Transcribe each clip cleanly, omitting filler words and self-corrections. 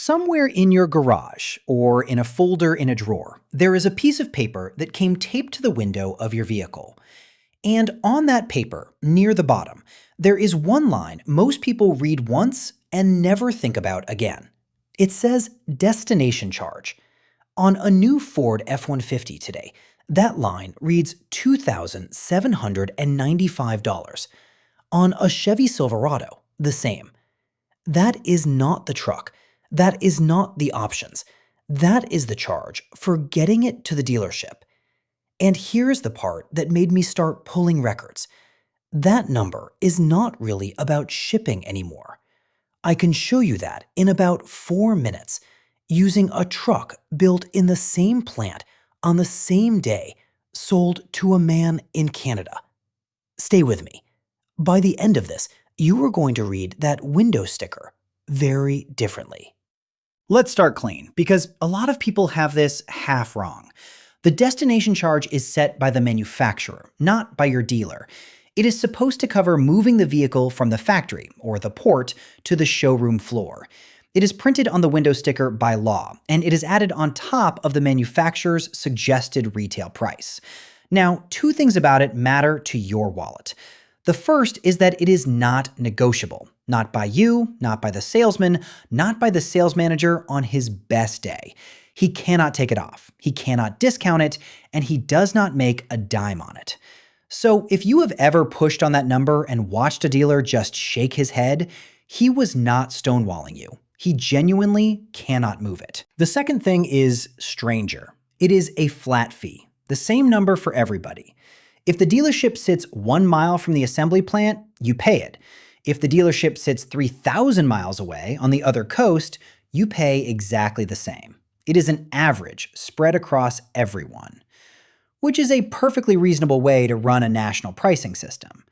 Somewhere in your garage or in a folder in a drawer, there is a piece of paper that came taped to the window of your vehicle. And on that paper, near the bottom, there is one line most people read once and never think about again. It says destination charge. On a new Ford F-150 today, that line reads $2,795. On a Chevy Silverado, the same. That is not the truck. That is not the options. That is the charge for getting it to the dealership. And here's the part that made me start pulling records. That number is not really about shipping anymore. I can show you that in about 4 minutes using a truck built in the same plant on the same day sold to a man in Canada. Stay with me. By the end of this, you are going to read that window sticker very differently. Let's start clean, because a lot of people have this half wrong. The destination charge is set by the manufacturer, not by your dealer. It is supposed to cover moving the vehicle from the factory, or the port, to the showroom floor. It is printed on the window sticker by law, and it is added on top of the manufacturer's suggested retail price. Now, 2 things about it matter to your wallet. The first is that it is not negotiable. Not by you, not by the salesman, not by the sales manager on his best day. He cannot take it off, he cannot discount it, and he does not make a dime on it. So if you have ever pushed on that number and watched a dealer just shake his head, he was not stonewalling you. He genuinely cannot move it. The second thing is stranger. It is a flat fee, the same number for everybody. If the dealership sits 1 mile from the assembly plant, you pay it. If the dealership sits 3,000 miles away on the other coast, you pay exactly the same. It is an average spread across everyone, which is a perfectly reasonable way to run a national pricing system.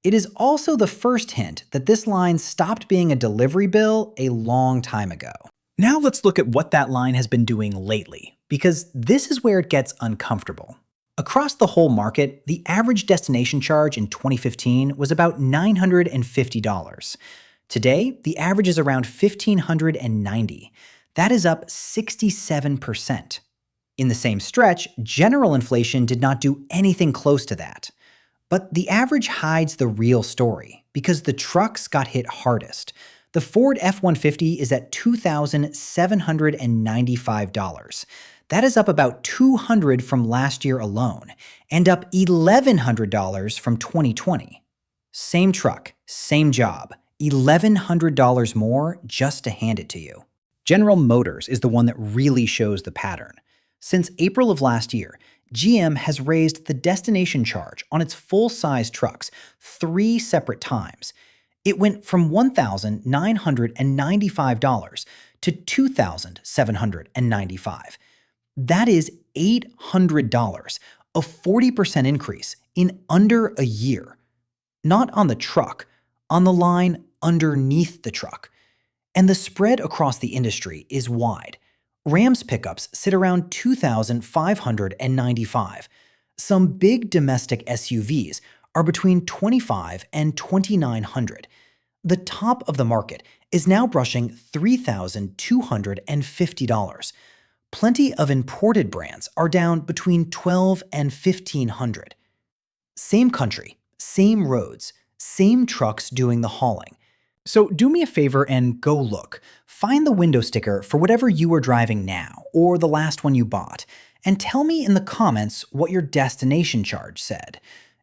It is also the first hint that this line stopped being a delivery bill a long time ago. Now let's look at what that line has been doing lately, because this is where it gets uncomfortable. Across the whole market, the average destination charge in 2015 was about $950. Today, the average is around $1,590. That is up 67%. In the same stretch, general inflation did not do anything close to that. But the average hides the real story, because the trucks got hit hardest. The Ford F-150 is at $2,795. That is up about $200 from last year alone, and up $1,100 from 2020. Same truck, same job, $1,100 more just to hand it to you. General Motors is the one that really shows the pattern. Since April of last year, GM has raised the destination charge on its full-size trucks 3 separate times. It went from $1,995 to $2,795. That is $800, a 40% increase in under a year. Not on the truck, on the line underneath the truck. And the spread across the industry is wide. Ram's pickups sit around $2,595. Some big domestic SUVs are between $2,500 and $2,900. The top of the market is now brushing $3,250. Plenty of imported brands are down between $1,200 and $1,500. Same country, same roads, same trucks doing the hauling. So do me a favor and go look. Find the window sticker for whatever you are driving now, or the last one you bought, and tell me in the comments what your destination charge said,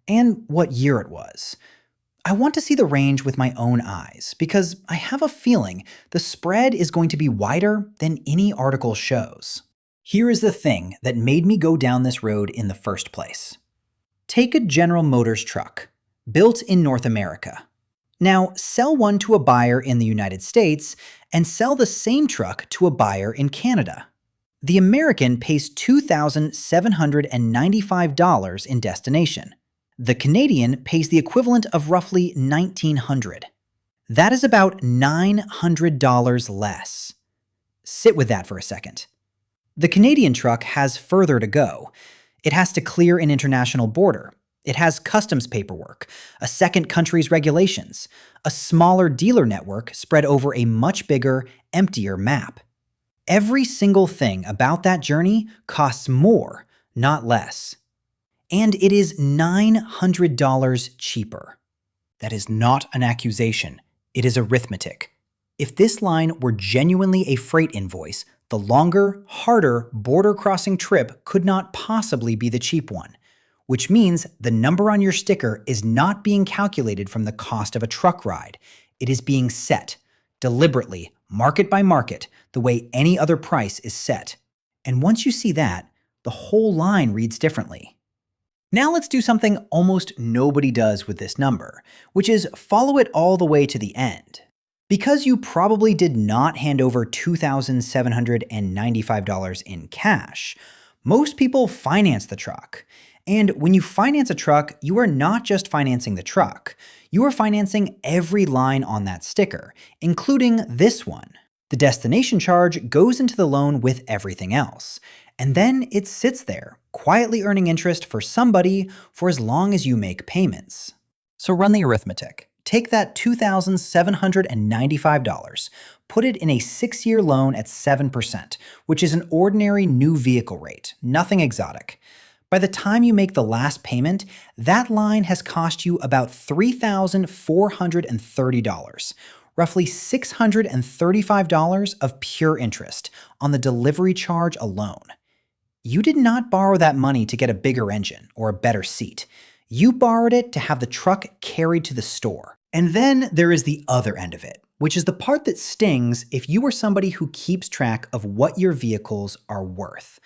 and what year it was. I want to see the range with my own eyes, because I have a feeling the spread is going to be wider than any article shows. Here is the thing that made me go down this road in the first place. Take a General Motors truck, built in North America. Now, sell one to a buyer in the United States and sell the same truck to a buyer in Canada. The American pays $2,795 in destination. The Canadian pays the equivalent of roughly $1,900. That is about $900 less. Sit with that for a second. The Canadian truck has further to go. It has to clear an international border. It has customs paperwork, a second country's regulations, a smaller dealer network spread over a much bigger, emptier map. Every single thing about that journey costs more, not less. And it is $900 cheaper. That is not an accusation. It is arithmetic. If this line were genuinely a freight invoice, the longer, harder border-crossing trip could not possibly be the cheap one, which means the number on your sticker is not being calculated from the cost of a truck ride. It is being set, deliberately, market by market, the way any other price is set. And once you see that, the whole line reads differently. Now let's do something almost nobody does with this number, which is follow it all the way to the end. Because you probably did not hand over $2,795 in cash, most people finance the truck. And when you finance a truck, you are not just financing the truck. You are financing every line on that sticker, including this one. The destination charge goes into the loan with everything else. And then it sits there, quietly earning interest for somebody for as long as you make payments. So run the arithmetic. Take that $2,795, put it in a 6-year loan at 7%, which is an ordinary new vehicle rate, nothing exotic. By the time you make the last payment, that line has cost you about $3,430, roughly $635 of pure interest on the delivery charge alone. You did not borrow that money to get a bigger engine or a better seat. You borrowed it to have the truck carried to the store. And then there is the other end of it, which is the part that stings if you are somebody who keeps track of what your vehicles are worth.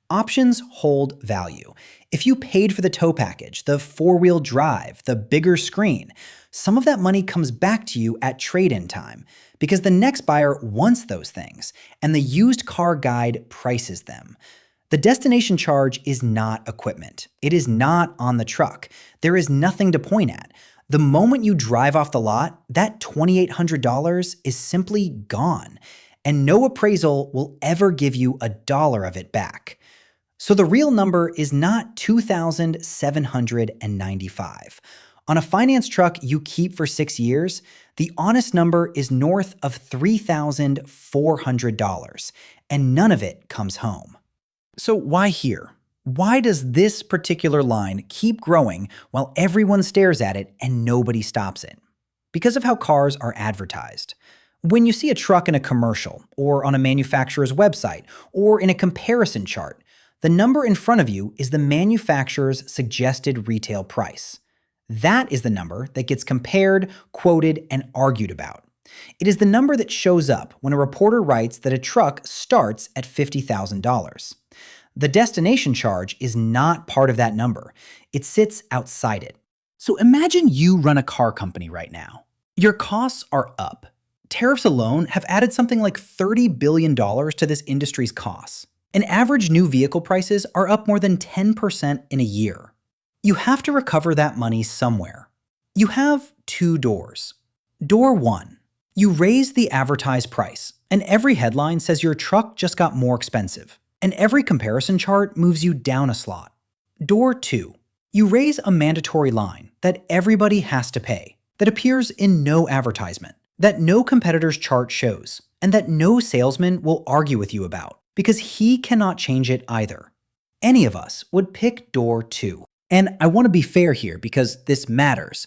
Options hold value. If you paid for the tow package, the 4-wheel drive, the bigger screen, some of that money comes back to you at trade-in time because the next buyer wants those things, and the used car guide prices them. The destination charge is not equipment. It is not on the truck. There is nothing to point at. The moment you drive off the lot, that $2,800 is simply gone, and no appraisal will ever give you $1 of it back. So the real number is not $2,795. On a finance truck you keep for 6 years, the honest number is north of $3,400, and none of it comes home. So why here? Why does this particular line keep growing while everyone stares at it and nobody stops it? Because of how cars are advertised. When you see a truck in a commercial, or on a manufacturer's website, or in a comparison chart, the number in front of you is the manufacturer's suggested retail price. That is the number that gets compared, quoted, and argued about. It is the number that shows up when a reporter writes that a truck starts at $50,000. The destination charge is not part of that number. It sits outside it. So imagine you run a car company right now. Your costs are up. Tariffs alone have added something like $30 billion to this industry's costs. And average new vehicle prices are up more than 10% in a year. You have to recover that money somewhere. You have 2 doors. Door 1. You raise the advertised price, and every headline says your truck just got more expensive. And every comparison chart moves you down a slot. Door 2. You raise a mandatory line that everybody has to pay, that appears in no advertisement, that no competitor's chart shows, and that no salesman will argue with you about, because he cannot change it either. Any of us would pick door 2. And I want to be fair here because this matters.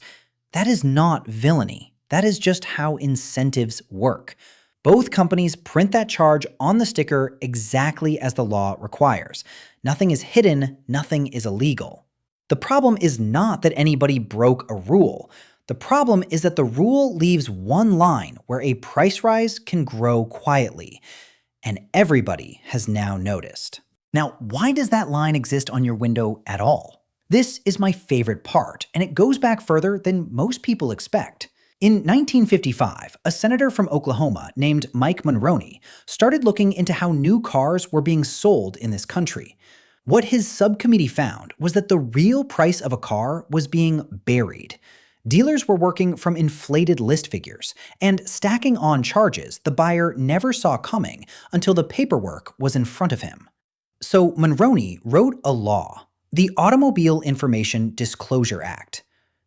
That is not villainy. That is just how incentives work. Both companies print that charge on the sticker exactly as the law requires. Nothing is hidden, nothing is illegal. The problem is not that anybody broke a rule. The problem is that the rule leaves one line where a price rise can grow quietly. And everybody has now noticed. Now, why does that line exist on your window at all? This is my favorite part, and it goes back further than most people expect. In 1955, a senator from Oklahoma named Mike Monroney started looking into how new cars were being sold in this country. What his subcommittee found was that the real price of a car was being buried. Dealers were working from inflated list figures and stacking on charges the buyer never saw coming until the paperwork was in front of him. So Monroney wrote a law. The Automobile Information Disclosure Act.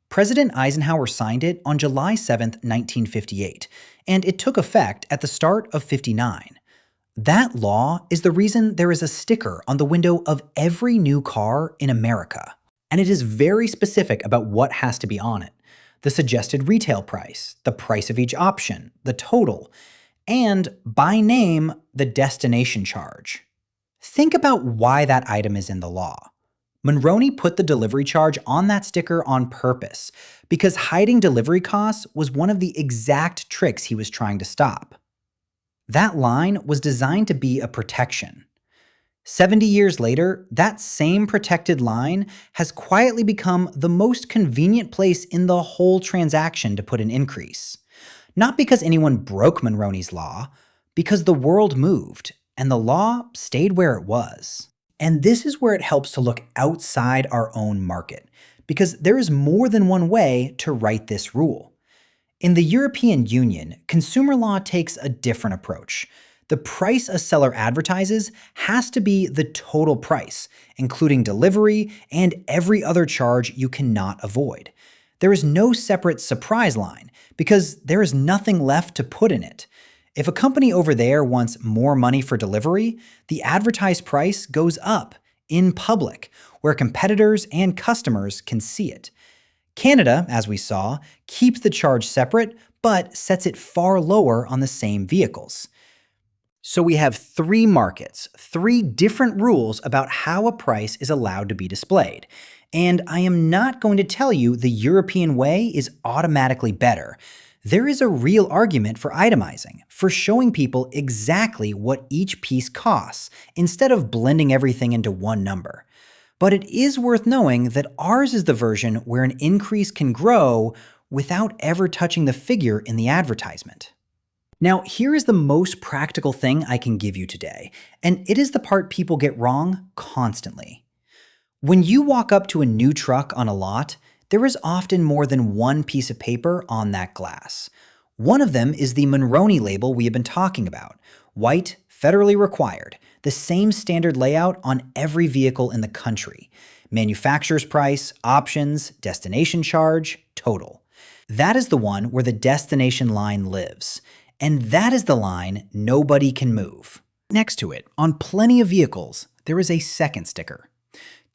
President Eisenhower signed it on July 7, 1958, and it took effect at the start of '59. That law is the reason there is a sticker on the window of every new car in America. And it is very specific about what has to be on it: the suggested retail price, the price of each option, the total, and, by name, the destination charge. Think about why that item is in the law. Monroney put the delivery charge on that sticker on purpose because hiding delivery costs was one of the exact tricks he was trying to stop. That line was designed to be a protection. 70 years later, that same protected line has quietly become the most convenient place in the whole transaction to put an increase. Not because anyone broke Monroney's law, because the world moved and the law stayed where it was. And this is where it helps to look outside our own market, because there is more than one way to write this rule. In the European Union, consumer law takes a different approach. The price a seller advertises has to be the total price, including delivery and every other charge you cannot avoid. There is no separate surprise line, because there is nothing left to put in it. If a company over there wants more money for delivery, the advertised price goes up in public, where competitors and customers can see it. Canada, as we saw, keeps the charge separate, but sets it far lower on the same vehicles. So we have three markets, three different rules about how a price is allowed to be displayed. And I am not going to tell you the European way is automatically better. There is a real argument for itemizing, for showing people exactly what each piece costs, instead of blending everything into one number. But it is worth knowing that ours is the version where an increase can grow without ever touching the figure in the advertisement. Now, here is the most practical thing I can give you today, and it is the part people get wrong constantly. When you walk up to a new truck on a lot, there is often more than one piece of paper on that glass. One of them is the Monroney label we have been talking about: white, federally required, the same standard layout on every vehicle in the country. Manufacturer's price, options, destination charge, total. That is the one where the destination line lives. And that is the line nobody can move. Next to it, on plenty of vehicles, there is a second sticker.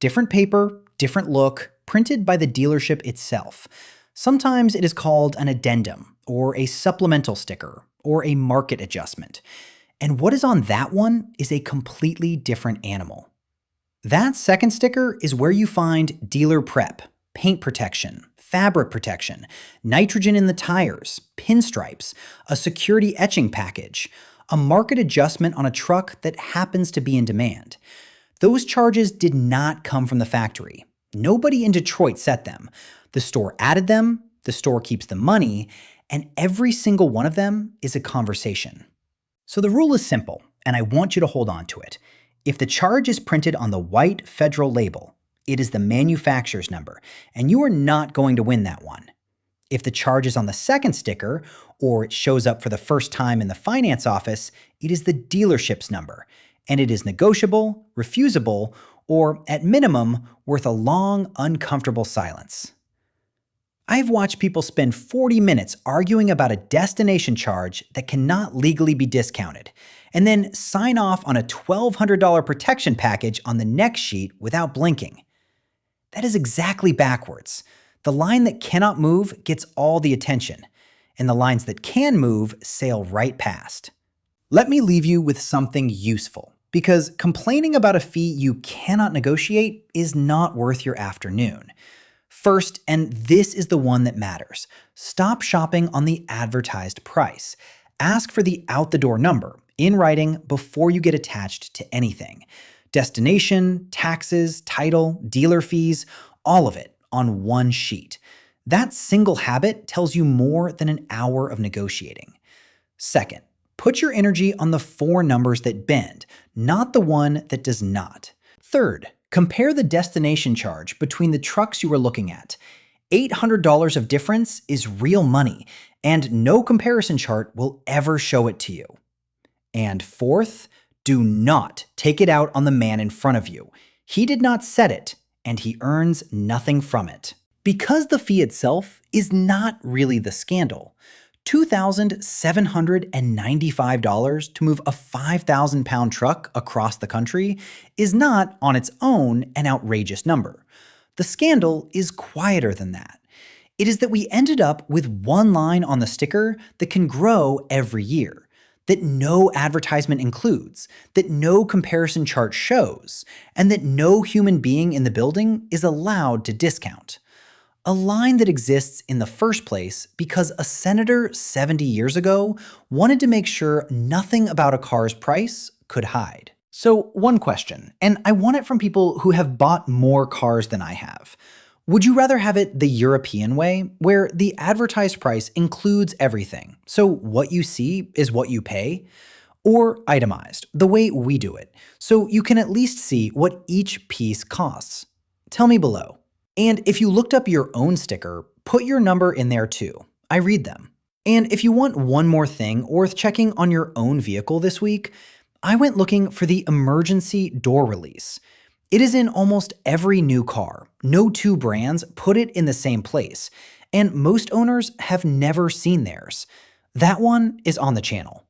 Different paper, different look, printed by the dealership itself. Sometimes it is called an addendum, or a supplemental sticker, or a market adjustment. And what is on that one is a completely different animal. That second sticker is where you find dealer prep, paint protection, fabric protection, nitrogen in the tires, pinstripes, a security etching package, a market adjustment on a truck that happens to be in demand. Those charges did not come from the factory. Nobody in Detroit set them. The store added them, the store keeps the money, and every single one of them is a conversation. So the rule is simple, and I want you to hold on to it. If the charge is printed on the white federal label, it is the manufacturer's number, and you are not going to win that one. If the charge is on the second sticker, or it shows up for the first time in the finance office, it is the dealership's number, and it is negotiable, refusable, or at minimum, worth a long, uncomfortable silence. I've watched people spend 40 minutes arguing about a destination charge that cannot legally be discounted, and then sign off on a $1,200 protection package on the next sheet without blinking. That is exactly backwards. The line that cannot move gets all the attention, and the lines that can move sail right past. Let me leave you with something useful, because complaining about a fee you cannot negotiate is not worth your afternoon. First, and this is the one that matters, stop shopping on the advertised price. Ask for the out-the-door number in writing before you get attached to anything. Destination, taxes, title, dealer fees, all of it on one sheet. That single habit tells you more than an hour of negotiating. Second, put your energy on the four numbers that bend, not the one that does not. Third, compare the destination charge between the trucks you are looking at. $800 of difference is real money, and no comparison chart will ever show it to you. And fourth, do not take it out on the man in front of you. He did not set it. and he earns nothing from it. Because the fee itself is not really the scandal. $2,795 to move a 5,000-pound truck across the country is not, on its own, an outrageous number. The scandal is quieter than that. It is that we ended up with one line on the sticker that can grow every year, that no advertisement includes, that no comparison chart shows, and that no human being in the building is allowed to discount. A line that exists in the first place because a senator 70 years ago wanted to make sure nothing about a car's price could hide. So one question, and I want it from people who have bought more cars than I have. Would you rather have it the European way, where the advertised price includes everything, so what you see is what you pay? Or itemized, the way we do it, so you can at least see what each piece costs? Tell me below. And if you looked up your own sticker, put your number in there too. I read them. And if you want one more thing worth checking on your own vehicle this week, I went looking for the emergency door release. It is in almost every new car. No two brands put it in the same place, and most owners have never seen theirs. That one is on the channel.